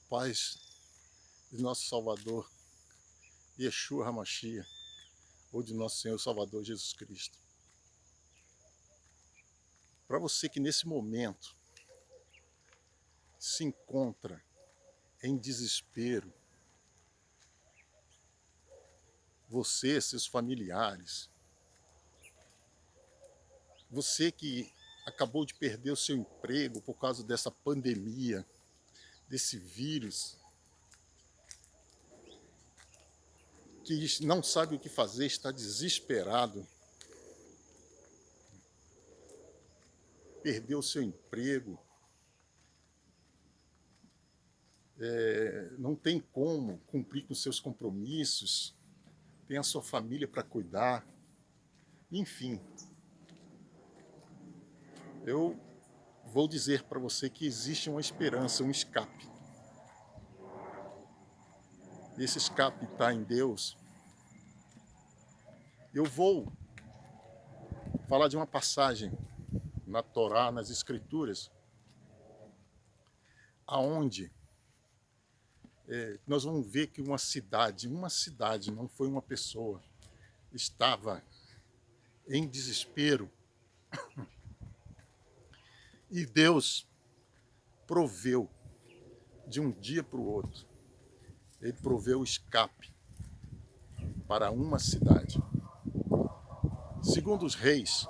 paz de nosso Salvador, Yeshua HaMashiach, ou de nosso Senhor e Salvador Jesus Cristo. Para você que nesse momento se encontra em desespero, você, seus familiares, você que acabou de perder o seu emprego por causa dessa pandemia, desse vírus, que não sabe o que fazer, está desesperado, perdeu o seu emprego, não tem como cumprir com seus compromissos, tem a sua família para cuidar, enfim. Eu vou dizer para você que existe uma esperança, um escape. E esse escape está em Deus. Eu vou falar de uma passagem na Torá, nas Escrituras, aonde nós vamos ver que uma cidade, não foi uma pessoa, estava em desespero e Deus proveu de um dia para o outro. Ele proveu o escape para uma cidade. Segundo os Reis,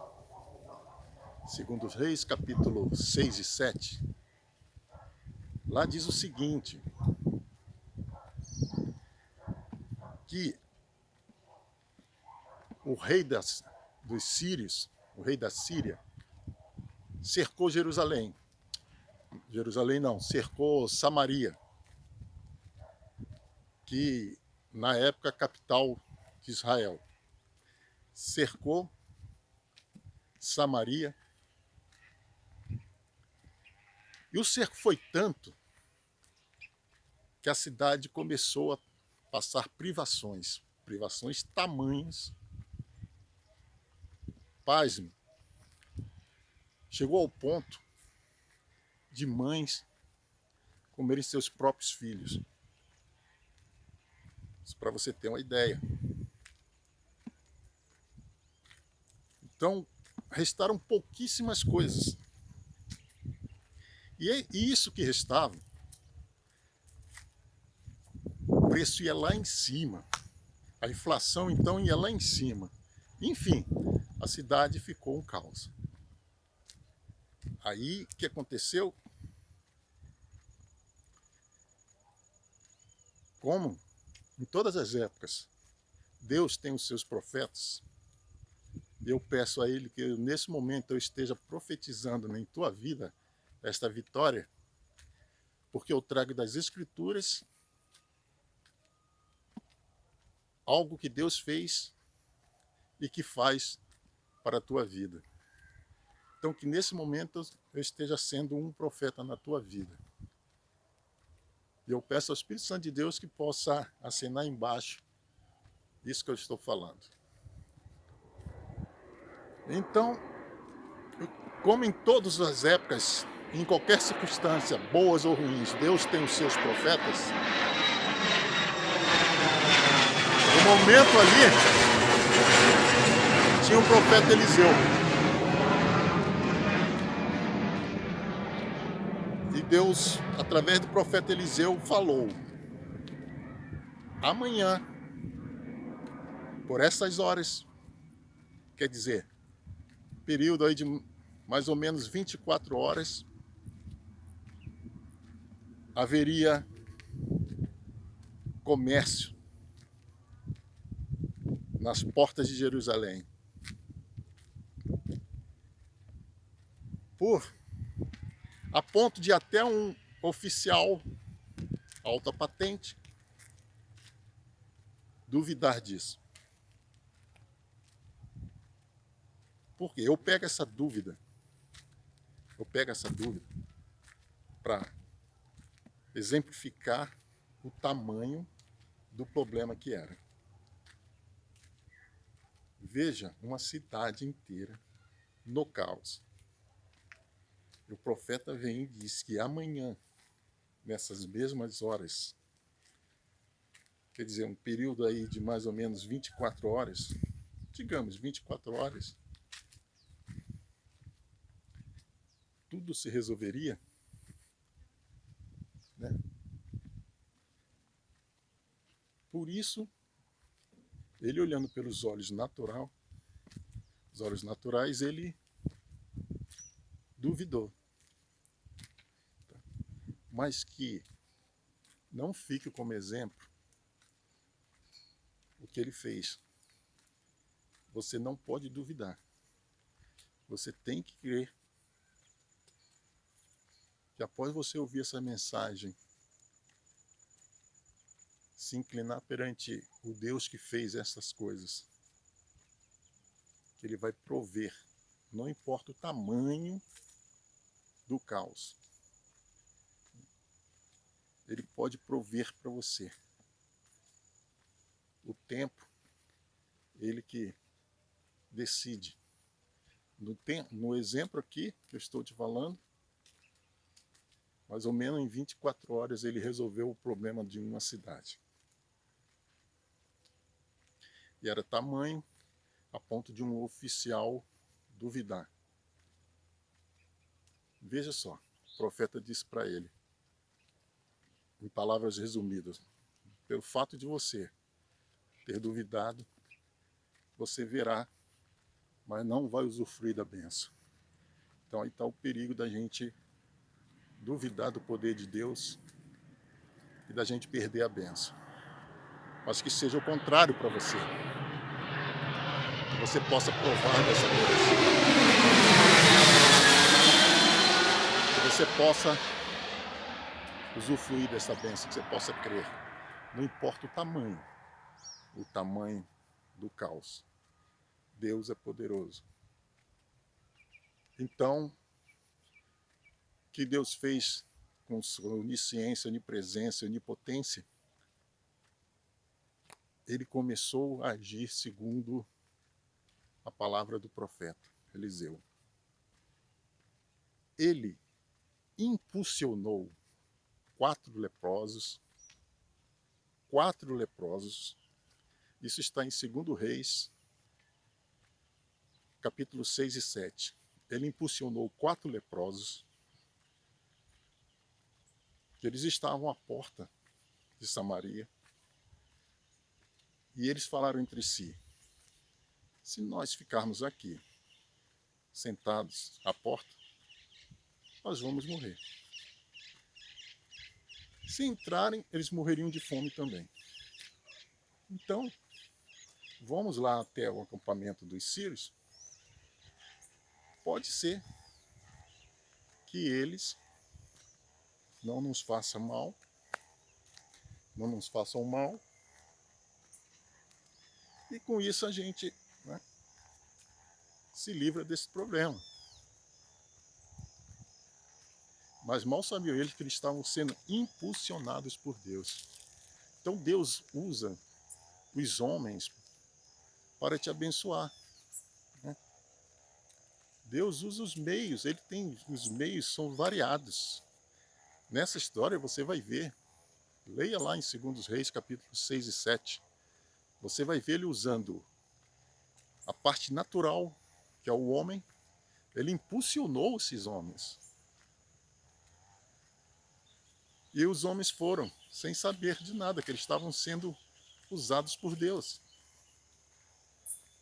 capítulo 6 e 7, lá diz o seguinte, que o rei dos sírios, o rei da Síria, cercou Jerusalém. Jerusalém não, cercou Samaria, que na época capital de Israel. Cercou Samaria. E o cerco foi tanto que a cidade começou a passar privações tamanhas. Pasme, chegou ao ponto de mães comerem seus próprios filhos. Isso para você ter uma ideia. Então, restaram pouquíssimas coisas. E isso que restava, o preço ia lá em cima. A inflação, então, ia lá em cima. Enfim, a cidade ficou um caos. Aí, o que aconteceu? Como em todas as épocas, Deus tem os seus profetas. Eu peço a Ele que nesse momento eu esteja profetizando em tua vida esta vitória, porque eu trago das Escrituras algo que Deus fez e que faz para a tua vida. Então, que nesse momento eu esteja sendo um profeta na tua vida. E eu peço ao Espírito Santo de Deus que possa assinar embaixo isso que eu estou falando. Então, como em todas as épocas, em qualquer circunstância, boas ou ruins, Deus tem os seus profetas. No momento ali, tinha o profeta Eliseu. E Deus, através do profeta Eliseu, falou: amanhã, por essas horas, quer dizer, período aí de mais ou menos 24 horas, haveria comércio nas portas de Jerusalém. A ponto de até um oficial alta patente duvidar disso. Por quê? Eu pego essa dúvida para exemplificar o tamanho do problema que era. Veja uma cidade inteira no caos. E o profeta vem e diz que amanhã nessas mesmas horas, quer dizer, um período aí de mais ou menos 24 horas, digamos 24 horas, tudo se resolveria, né? Por isso, ele olhando pelos olhos os olhos naturais, ele duvidou. Mas que não fique como exemplo o que ele fez. Você não pode duvidar. Você tem que crer que após você ouvir essa mensagem, se inclinar perante o Deus que fez essas coisas, que ele vai prover, não importa o tamanho do caos, ele pode prover para você. O tempo, ele que decide. No exemplo aqui que eu estou te falando, mais ou menos em 24 horas ele resolveu o problema de uma cidade. E era tamanho a ponto de um oficial duvidar. Veja só, o profeta disse para ele, em palavras resumidas, pelo fato de você ter duvidado, você verá, mas não vai usufruir da bênção. Então aí está o perigo da gente duvidar do poder de Deus e da gente perder a bênção. Mas que seja o contrário para você. Que você possa provar dessa bênção. Que você possa usufruir dessa bênção, que você possa crer. Não importa o tamanho do caos. Deus é poderoso. Então, o que Deus fez com sua onisciência, onipresença, onipotência, ele começou a agir segundo a palavra do profeta Eliseu. Ele impulsionou quatro leprosos, isso está em 2 Reis, capítulo 6 e 7. Ele impulsionou 4 leprosos, que eles estavam à porta de Samaria, e eles falaram entre si, se nós ficarmos aqui, sentados à porta, nós vamos morrer. Se entrarem, eles morreriam de fome também. Então, vamos lá até o acampamento dos sírios. Pode ser que eles não nos façam mal, e com isso a gente, né, se livra desse problema. Mas mal sabiam eles que eles estavam sendo impulsionados por Deus. Então Deus usa os homens para te abençoar, né? Deus usa os meios, os meios são variados. Nessa história você vai ver, leia lá em 2 Reis, capítulo 6 e 7, você vai ver ele usando a parte natural, que é o homem, ele impulsionou esses homens. E os homens foram, sem saber de nada, que eles estavam sendo usados por Deus.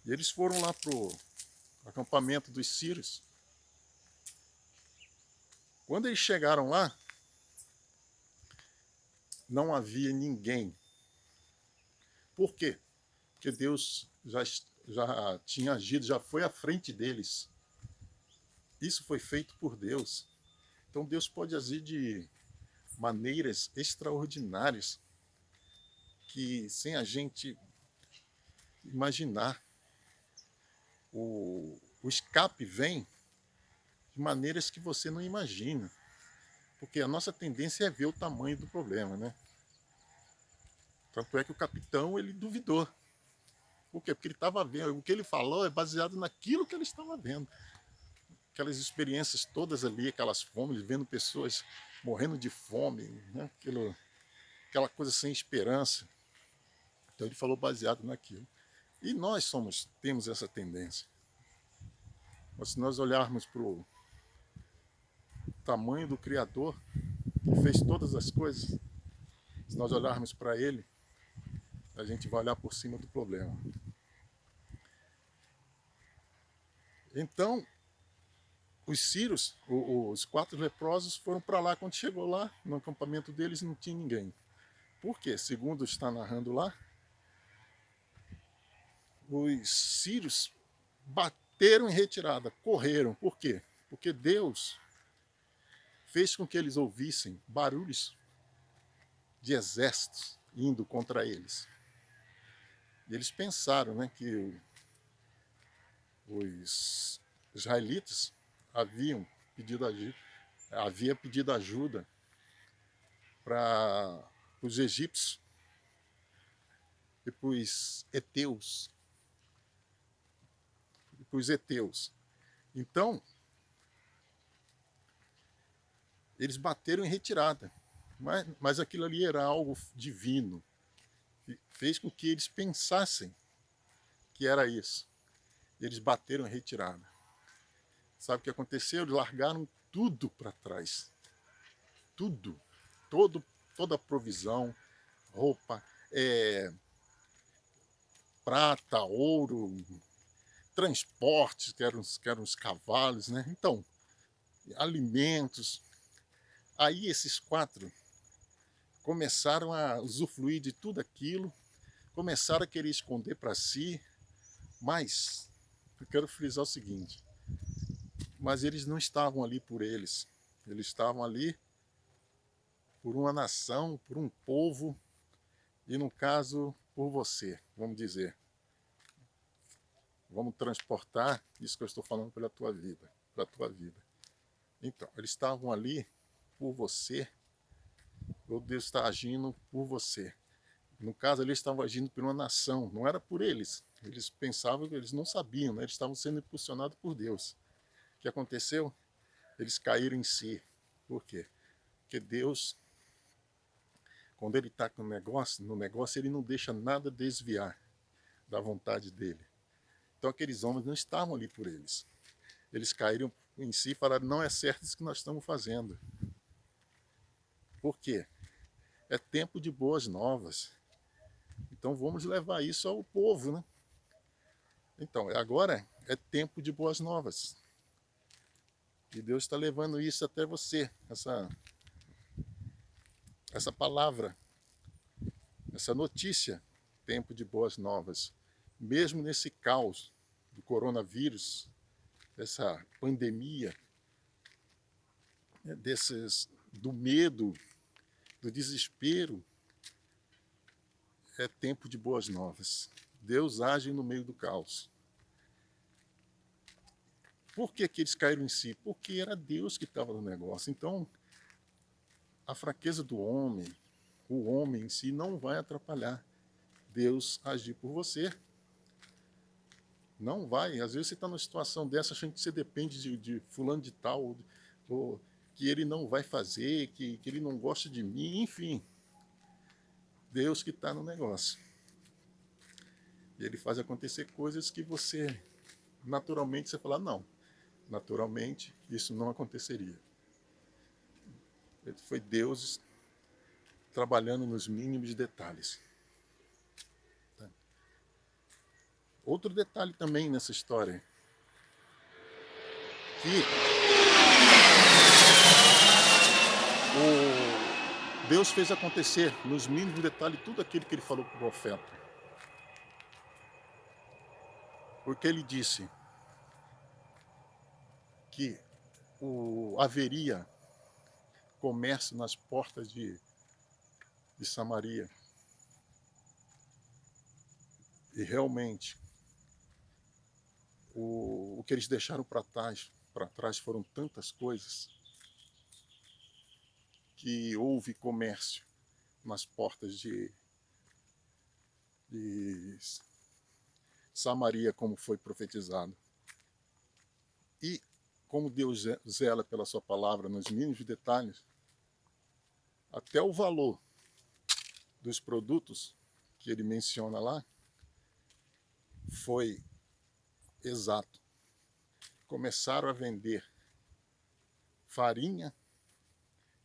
E eles foram lá para o acampamento dos sírios. Quando eles chegaram lá, não havia ninguém. Por quê? Porque Deus já tinha agido, já foi à frente deles. Isso foi feito por Deus. Então Deus pode agir de maneiras extraordinárias que, sem a gente imaginar, o escape vem de maneiras que você não imagina. Porque a nossa tendência é ver o tamanho do problema, né? Tanto é que o capitão, ele duvidou. Por quê? Porque ele estava vendo, o que ele falou é baseado naquilo que ele estava vendo. aquelas experiências todas ali, aquelas fomes, vendo pessoas morrendo de fome, né? Aquela coisa sem esperança. Então ele falou baseado naquilo. E nós temos essa tendência. Mas se nós olharmos para o tamanho do Criador, que fez todas as coisas, se nós olharmos para Ele, a gente vai olhar por cima do problema. Então, os sírios, os 4 leprosos, foram para lá. Quando chegou lá, no acampamento deles não tinha ninguém. Por quê? Segundo está narrando lá, os sírios bateram em retirada, correram. Por quê? Porque Deus fez com que eles ouvissem barulhos de exércitos indo contra eles. E eles pensaram, né, que os israelitas havia pedido ajuda para os egípcios e para os heteus. Então, eles bateram em retirada. Mas aquilo ali era algo divino. Fez com que eles pensassem que era isso. Eles bateram em retirada. Sabe o que aconteceu? Eles largaram tudo para trás. Tudo. Toda a provisão, roupa, prata, ouro, transportes, que eram os cavalos, né? Então, alimentos. Aí esses 4 começaram a usufruir de tudo aquilo, começaram a querer esconder para si, mas eu quero frisar o seguinte, mas eles não estavam ali por eles estavam ali por uma nação, por um povo, e no caso, por você, vamos dizer. Vamos transportar isso que eu estou falando pela tua vida, para a tua vida. Então, eles estavam ali por você, ou Deus está agindo por você. No caso, eles estavam agindo por uma nação, não era por eles. Eles pensavam que eles não sabiam, né? Eles estavam sendo impulsionados por Deus. O que aconteceu? Eles caíram em si. Por quê? Porque Deus, quando Ele está no negócio, Ele não deixa nada desviar da vontade dEle. Então aqueles homens não estavam ali por eles. Eles caíram em si e falaram, não é certo isso que nós estamos fazendo. Por quê? É tempo de boas novas. Então vamos levar isso ao povo, né? Então, agora é tempo de boas novas. E Deus está levando isso até você, essa palavra, essa notícia, tempo de boas novas. Mesmo nesse caos do coronavírus, dessa pandemia, né, do medo, do desespero, é tempo de boas novas. Deus age no meio do caos. Por que eles caíram em si? Porque era Deus que estava no negócio. Então, a fraqueza do homem, o homem em si, não vai atrapalhar Deus agir por você. Não vai. Às vezes você está numa situação dessa, achando que você depende de fulano de tal, ou que ele não vai fazer, que ele não gosta de mim, enfim. Deus que está no negócio. E Ele faz acontecer coisas que você, naturalmente, você fala, não, naturalmente isso não aconteceria. Foi Deus trabalhando nos mínimos detalhes. Outro detalhe também nessa história, que Deus fez acontecer nos mínimos detalhes tudo aquilo que Ele falou para o profeta. Porque Ele disse que haveria comércio nas portas de Samaria. E realmente, o que eles deixaram para trás foram tantas coisas que houve comércio nas portas de Samaria, como foi profetizado. E como Deus zela pela sua palavra nos mínimos detalhes, até o valor dos produtos que ele menciona lá foi exato. Começaram a vender farinha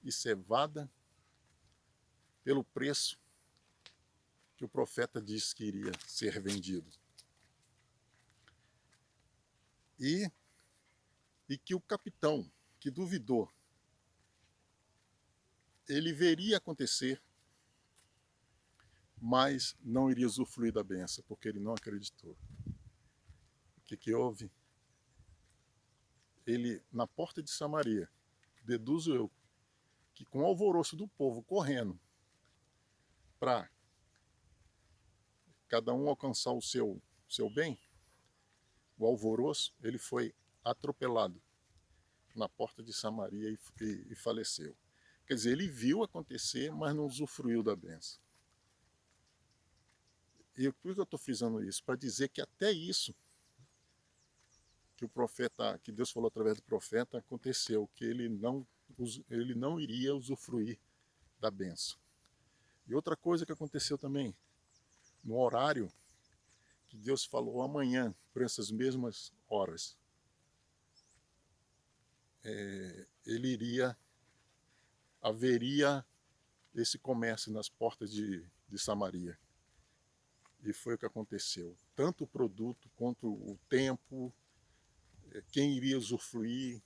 e cevada pelo preço que o profeta disse que iria ser vendido. E que o capitão, que duvidou, ele veria acontecer, mas não iria usufruir da benção, porque ele não acreditou. O que houve? Ele, na porta de Samaria, deduzo eu, que com o alvoroço do povo correndo para cada um alcançar o seu bem, o alvoroço, ele foi atropelado na porta de Samaria e faleceu. Quer dizer, ele viu acontecer, mas não usufruiu da benção. E por que eu estou frisando isso? Para dizer que até isso que o profeta, que Deus falou através do profeta, aconteceu, que ele não iria usufruir da benção. E outra coisa que aconteceu também, no horário que Deus falou amanhã, por essas mesmas horas, haveria esse comércio nas portas de Samaria. E foi o que aconteceu. Tanto o produto quanto o tempo, quem iria usufruir,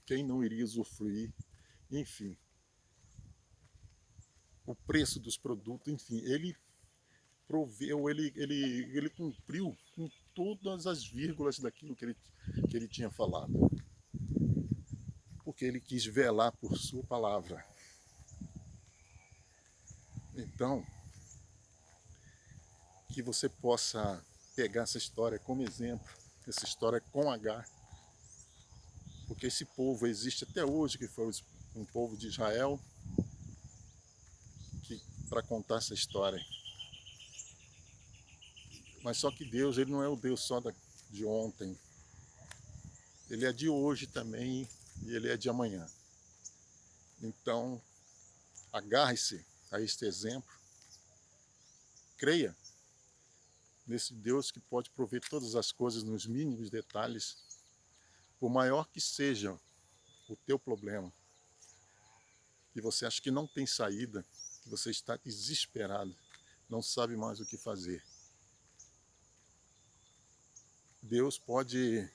quem não iria usufruir, enfim. O preço dos produtos, enfim, ele proveu, ele cumpriu com todas as vírgulas daquilo que ele tinha falado. Porque ele quis velar por sua palavra. Então, que você possa pegar essa história como exemplo, essa história com H, porque esse povo existe até hoje, que foi um povo de Israel, para contar essa história. Mas só que Deus, ele não é o Deus só de ontem, ele é de hoje também e ele é de amanhã. Então, agarre-se a este exemplo, creia nesse Deus que pode prover todas as coisas nos mínimos detalhes, por maior que seja o teu problema, que você acha que não tem saída, que você está desesperado, não sabe mais o que fazer. Deus pode,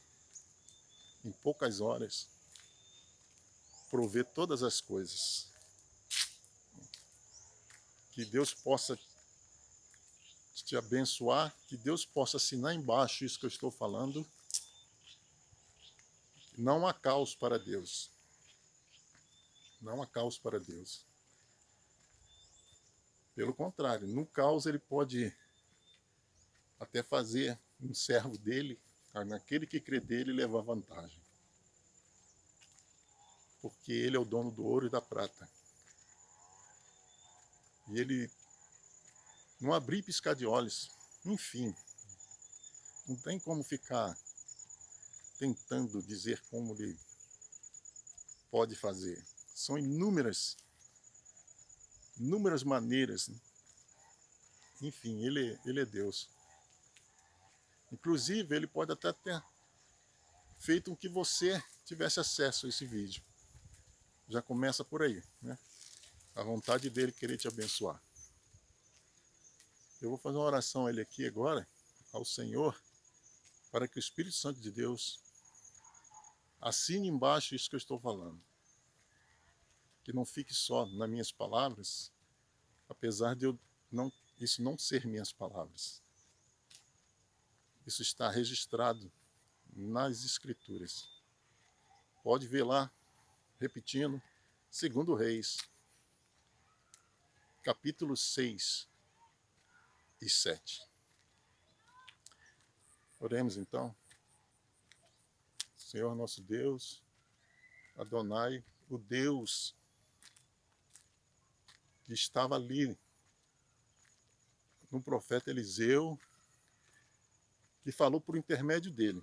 em poucas horas, prover todas as coisas. Que Deus possa te abençoar, que Deus possa assinar embaixo isso que eu estou falando. Não há caos para Deus. Não há caos para Deus. Pelo contrário, no caos ele pode até fazer um servo dele, naquele que crê dele, levar vantagem. Porque ele é o dono do ouro e da prata. E ele não abrir e piscar de olhos. Enfim, não tem como ficar tentando dizer como ele pode fazer. São inúmeras maneiras. Enfim, ele é Deus. Inclusive, ele pode até ter feito com que você tivesse acesso a esse vídeo. Já começa por aí, né? A vontade dele querer te abençoar. Eu vou fazer uma oração a ele aqui agora, ao Senhor, para que o Espírito Santo de Deus assine embaixo isso que eu estou falando. Que não fique só nas minhas palavras, apesar de isso não ser minhas palavras. Isso está registrado nas Escrituras. Pode ver lá, repetindo, 2 Reis, capítulo 6 e 7. Oremos então. Senhor nosso Deus, Adonai, o Deus que estava ali no profeta Eliseu, que falou por intermédio dele.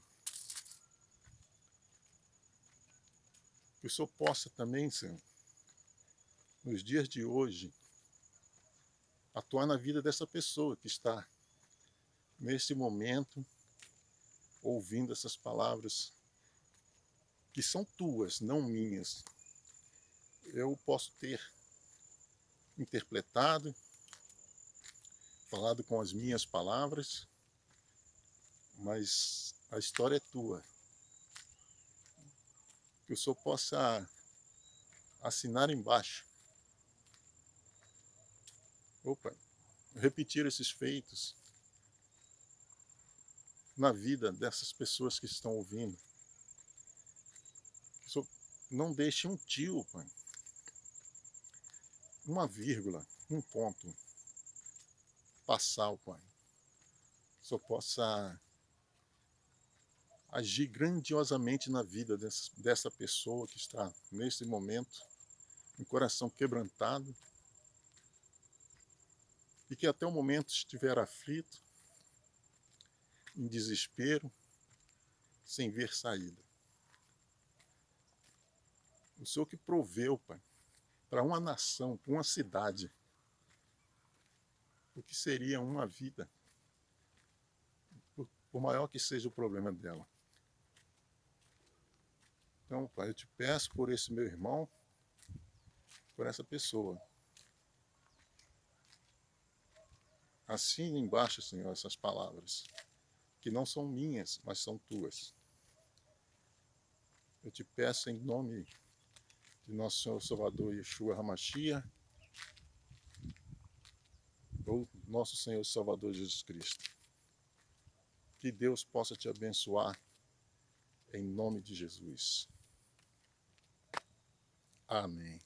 Que o Senhor possa também, Senhor, nos dias de hoje, atuar na vida dessa pessoa que está, nesse momento, ouvindo essas palavras que são tuas, não minhas. Eu posso ter interpretado, falado com as minhas palavras, mas a história é tua. Que o Senhor possa assinar embaixo. Opa, repetir esses feitos na vida dessas pessoas que estão ouvindo. Que o Senhor não deixe um tio, Pai, uma vírgula, um ponto passar, Pai. Que o Senhor possa agir grandiosamente na vida dessa pessoa que está nesse momento, um coração quebrantado, e que até o momento estiver aflito, em desespero, sem ver saída. O Senhor que proveu, Pai, para uma nação, para uma cidade, o que seria uma vida, por maior que seja o problema dela. Então, Pai, eu te peço por esse meu irmão, por essa pessoa. Assine embaixo, Senhor, essas palavras, que não são minhas, mas são tuas. Eu te peço em nome de nosso Senhor Salvador Yeshua HaMashiach, ou nosso Senhor Salvador Jesus Cristo. Que Deus possa te abençoar em nome de Jesus. Amém.